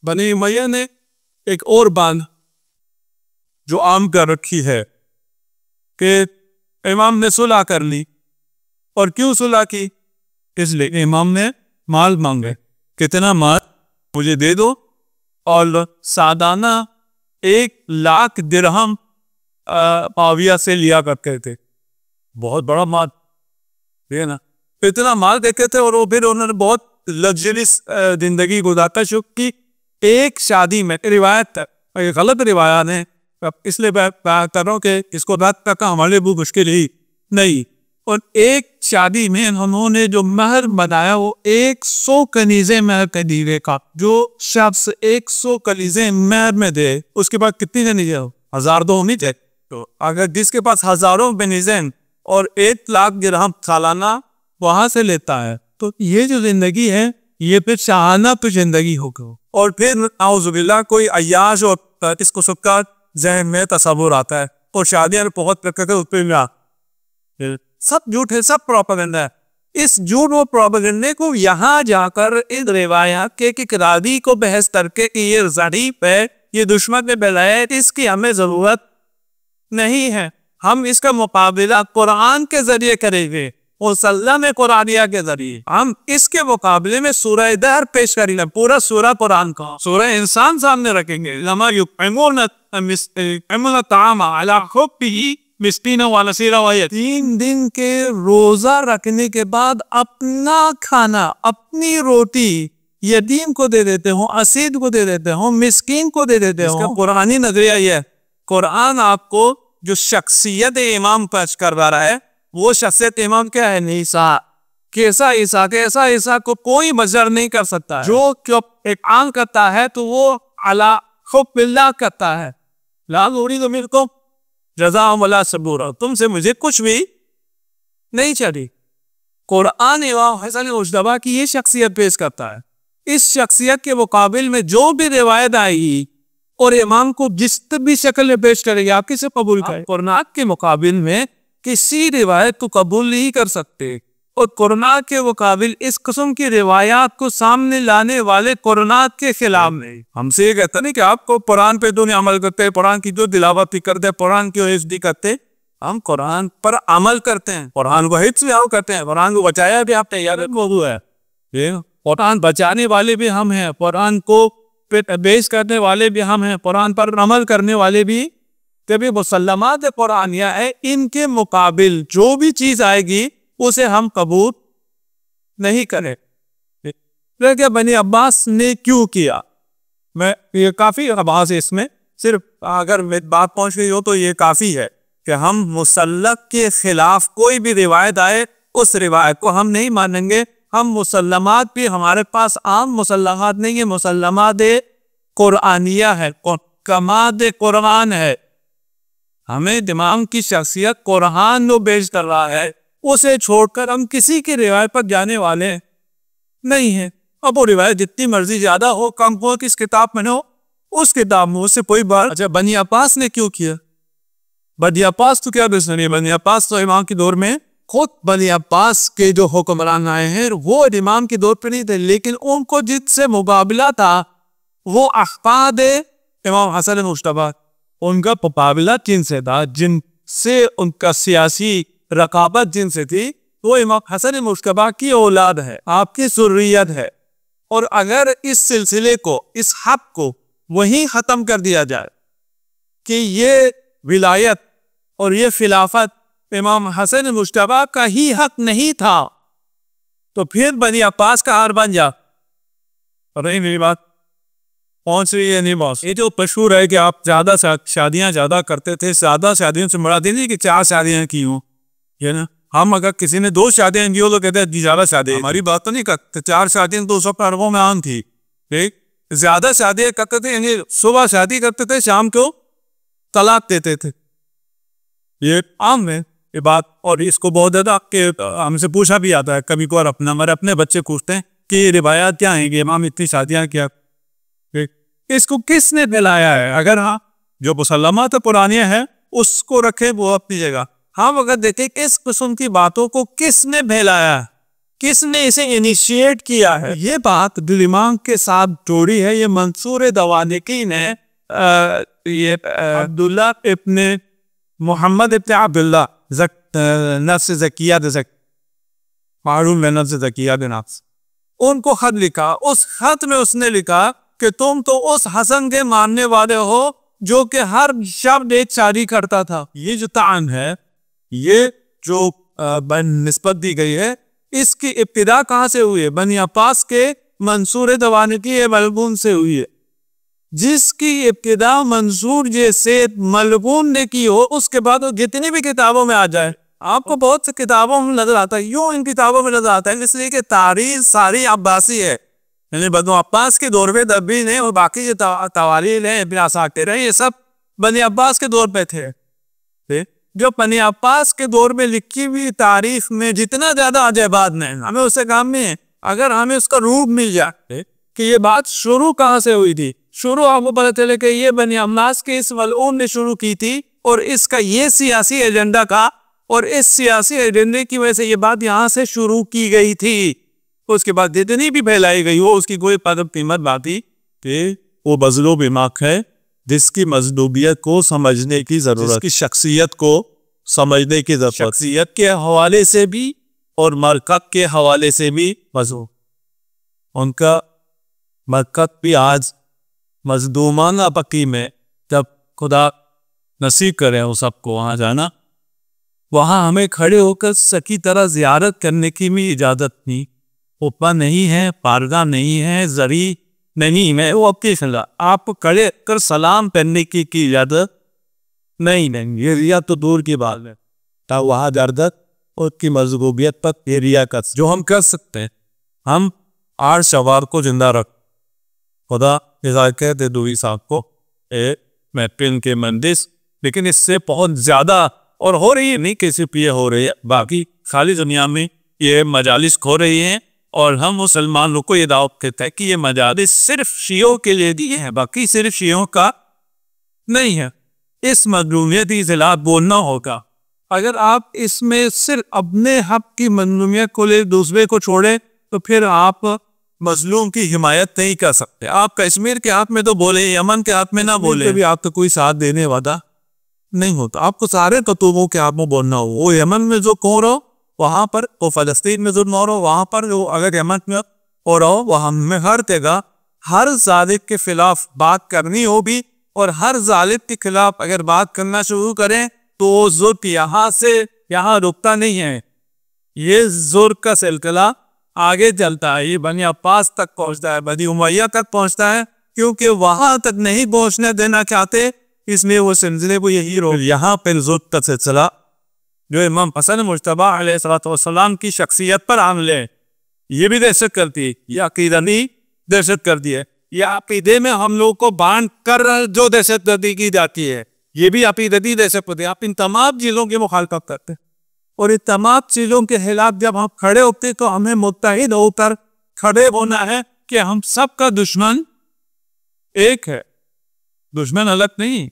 बनी उमैया ने एक और बात जो आम कर रखी है कि इमाम ने सुलह कर ली। और क्यों सुलह की? इसलिए इमाम ने माल मांगे, कितना माल? मुझे दे दो। और सादाना 1,00,000 दिरहम मुआविया से लिया करते थे। बहुत बड़ा माल है ना, इतना माल देते थे। और वो फिर उन्होंने बहुत लग्जरियस जिंदगी गुजारता। क्योंकि एक शादी में रिवायत है, गलत रिवायत है, इसलिए मैं कर रहा हूँ कि इसको रद्द करना हमारे लिए बहुत मुश्किल ही नहीं। और एक शादी में उन्होंने जो महर बनाया वो 100 कनीजे महर के दीवे का। जो शख्स 100 कनीजे महर में दे, उसके बाद कितनी कनीजे हो? 1000 तो होनी चाहिए। तो अगर जिसके पास हजारों कनीजे और 1,00,000 दिरहम सालाना वहां से लेता है, तो ये जो जिंदगी है ये फिर शाहाना तो जिंदगी होगी। और फिर नाउजुबिल्लाह कोई अय्याश और इसको सबका जहन में तस्वुर आता है और शादियां बहुत प्रकार उस पर सब झूठ है, सब प्रोपेगेंडा है। इस झूठ और प्रोपेगेंडे को यहाँ जाकर इन रिवायात के किरादी को बहस करके कि ये ज़रीफ है, ये दुश्मन में बेलाए, इसकी हमें जरूरत नहीं है। हम इसका मुकाबला कुरान के जरिए करेंगे और सल्ला में कुरानिया के जरिए। हम इसके मुकाबले में सूरह दहर पेश करेंगे, पूरा सूरह कुरान का, सूरह इंसान सामने रखेंगे। लमा युतइमून ताम अला हुब्बिही मिस्कीना व नसीरा व यतीम। 3 दिन के रोजा रखने के बाद अपना खाना, अपनी रोटी यतीम को दे देते हो, असीद को दे देते हो, मिस्कीन को दे देते हो। इसका कुरानी नजरिया ये है। कुरान आपको जो शख्सियत इमाम पेश करवा रहा है, वो शख्सियत इमाम क्या है? ईसा। कैसा ईसा? कैसा ईसा को कोई मजर नहीं कर सकता। जो एक आन करता है तो वो अला हुब्बिल्लाह करता है। ला उरीदु मिनकुम जज़ाअ वला सबूरा, तुमसे मुझे कुछ भी नहीं चाहिए। कुरान इमाम हसन मुज्तबा की ये शख्सियत पेश करता है। इस शख्सियत के मुकाबिल में जो भी रिवायत आएगी और इमाम को जिस भी शक्ल में पेश करेगी, आप किसे कबूल करें? कुरान के मुकाबिल में किसी रिवायत को कबूल नहीं कर सकते। और कुरान के मुकाबिल इस किस्म की रिवायात को सामने लाने वाले कुरान के खिलाफ नहीं। हमसे ये कहता नहीं कि आपको कुरान पे तो नहीं अमल करते, कुरान की जो तिलावत करते, कुरान की हिफ्ज़ करते। हम कुरान पर अमल करते हैं, कुरान को हिफ्ज़ भी हम करते हैं, कुरान को बचाया भी आप तैयार मौजूद है। कुरान बचाने वाले भी हम हैं, कुरान को पेश करने वाले भी हम हैं, कुरान पर अमल करने वाले भी। तभी मुसल्लमात कुरानिया है, इनके मुकाबिल जो भी चीज आएगी उसे हम कबूल नहीं करें। क्या बनी अब्बास ने क्यों किया? मैं ये काफी आवाज है इसमें, सिर्फ अगर बात पहुंच गई हो तो ये काफी है कि हम मुसल्लक के खिलाफ कोई भी रिवायत आए उस रिवायत को हम नहीं मानेंगे। हम मुसल्लमात भी, हमारे पास आम मुसल्लमात नहीं है, मुसल्लमात कुरानिया है, कमाद कुरान है। हमें दिमाग की शख्सियत कुरान जो पेश कर रहा है उसे छोड़कर हम किसी की रिवायत पर जाने वाले नहीं है। अब वो रिवायत जितनी मर्जी ज्यादा हो कम हो, किस किताब में हो, उस किताब में उससे कोई बात। अच्छा, बनी अब्बास ने क्यों किया? बनी अब्बास तो क्या दुश्मनी है? बनी अब्बास तो इमाम के दौर में, खुद बनी अब्बास के जो हुक्मरान आए हैं वो इमाम के दौर पर नहीं थे, लेकिन उनको जिससे मुकाबला था वो अहफाद इमाम हसन मुज्तबा। उनका मुकाबला जिनसे था, जिनसे उनका सियासी रकाबत जिनसे थी, वो इमाम हसन मुज्तबा की औलाद है, आपकी सुर्रियत है। और अगर इस सिलसिले को, इस हक को वहीं खत्म कर दिया जाए कि ये विलायत और ये खिलाफत इमाम हसन मुज्तबा का ही हक नहीं था, तो फिर बनी अब्बास का हार बन जा। अरे मेरी बात पहुंच रही है नहीं बॉस? ये जो मशहूर है कि आप ज्यादा शादियां ज्यादा करते थे, ज्यादा शादियों से मुराद नहीं कि 4 शादियां की हों, ये ना। हम अगर किसी ने 2 शादियां की हो तो कहते हैं ज्यादा शादी। हमारी बात तो नहीं करते, 4 शादियां तो सब अरबों में आम थी। ठीक, ज्यादा शादियां करते थे, यानी सुबह शादी करते थे, शाम को तलाक देते थे, ये आम है ये बात। और इसको बहुत ज्यादा हमसे पूछा भी आता है कभी कभार, अपने बच्चे पूछते हैं कि रिवायात क्या है कि इमाम इतनी शादियां क्या। इसको किसने फैलाया है? अगर हाँ, जो मुसल्लमात पुरानियां है उसको रखे वो अपनी जगह। हम अगर देखें इस किस्म की बातों को किसने फैलाया, किसने इसे इनिशिएट किया है? ये बात दिमाग के साथ जोड़ी है। ये मंसूर दवानिकी ने ये अब्दुल्ला इब्ने मोहम्मद इब्ने अब्दुल्ला नफ्स ज़किया मालूम है, नफ्स ज़किया के नाम से उनको खत लिखा। उस खत में उसने लिखा कि तुम तो उस हसन के मानने वाले हो जो कि हर शब्द एक शायरी करता था। ये जो तान है, ये जो निस्बत दी गई है, इसकी इब्तिदा कहाँ से हुई है? बनी अब्बास के मंसूर दवानिकी मलबून से हुई है। जिसकी इब्तिदा मंसूर जैसे मलबून ने की हो, उसके बाद वो जितनी भी किताबों में आ जाए, आपको बहुत सी किताबों में नजर आता है, यूं इन किताबों में नजर आता है इसलिए कि तारीख सारी अब्बासी है। यानी बनी अब्बास के दौर पे दबी ने और बाकी जो तवारीख है इब्न असाकिर है, ये सब बनी अब्बास के दौर पे थे। जो बनी अब्बास के दौर में लिखी हुई तारीख में जितना ज्यादा अजैबात नहीं, हमें उससे काम नहीं है। अगर हमें उसका रूप मिल जाए कि ये बात शुरू कहाँ से हुई थी, शुरू आपको पता चले कि ये बनी अब्बास के इस मलऊन ने शुरू की थी और इसका ये सियासी एजेंडा का, और इस सियासी एजेंडे की वजह से ये बात यहाँ से शुरू की गई थी। उसके बाद जितनी भी फैलाई गई हो उसकी कोई कदर कीमत बाती कि वो बज़लो बिमाक है, जिसकी मजलूबियत को समझने की जरूरत, जिसकी शख्सियत को समझने की जरूरत, शख्सियत के हवाले से भी और मरकत के हवाले से भी मजलूम। उनका मरकत भी आज मजलूमाना पक्की में, जब खुदा नसीब करे वो सबको वहाँ जाना, वहाँ हमें खड़े होकर सकी तरह जियारत करने की भी इजाज़त नहीं। उपा नहीं है, पारगा नहीं है, जरी नहीं है, वो आपकी सलाह आप खड़े कर सलाम करने की इजाज़त नहीं। ये रिया तो दूर की बात है। तब वहाँ दर्दत उसकी मजबूबियत पर ये रिया कर जो हम कर सकते हैं, हम आर शवार को जिंदा रख खुदा कहते दूरी साहब को महफिल के मंदिस। लेकिन इससे बहुत ज़्यादा और हो रही है, नहीं किसी पे हो रही है, बाकी खाली दुनिया में ये मजालिस खो रही हैं। और हम मुसलमान लोग को ये दावत देते हैं कि ये मजालिस सिर्फ शियों के लिए दिए हैं, बाकी सिर्फ शियों का नहीं है। इस मजलूमियत के खिलाफ बोलना होगा। अगर आप इसमें सिर्फ अपने हक की मजलूमियत को ले दूसरे को छोड़े तो फिर आप मजलूम की हिमायत नहीं कर सकते। आप कश्मीर के हाथ में तो बोले, यमन के हाथ में ना बोले, भी आपको कोई साथ देने वाला नहीं होता। आपको सारे कतूबों के हाथ में बोलना हो। वो यमन में जो कहो रहो वहां पर, वो फलस्तीन में जुल्म हो रहा हो वहां पर, जो अगर यमन में हो रहा हो वहां में, हर जगह हर जालिम के खिलाफ बात करनी हो भी, और हर जालिम के खिलाफ अगर बात करना शुरू करें तो जुल्म यहाँ से यहाँ रुकता नहीं है। ये जुल्म का सिलसिला आगे चलता है, ये बनी अब्बास तक पहुंचता है, बनी उमैया तक पहुंचता है, क्योंकि वहां तक नहीं पहुंचने देना चाहते, इसलिए वो सिलसिले को यही रोक। यहाँ पर जुल्म का सिलसिला जो इमाम हसन मुज्तबा अलैहिस्सलाम की शख्सियत पर हमले, ये भी दहशत करती है, ये अकीदनी दहशत करती है। ये अकीदे में हम लोग को बांध कर जो दहशत गर्दी की जाती है, ये भी अकीदती दहशत करती है। आप इन तमाम चीज़ों की मुखालफत करते हैं, और इन तमाम चीज़ों के खिलाफ जब हम खड़े होते तो हमें मुत्तहिद होकर खड़े होना है कि हम सबका दुश्मन एक है, दुश्मन अलग नहीं।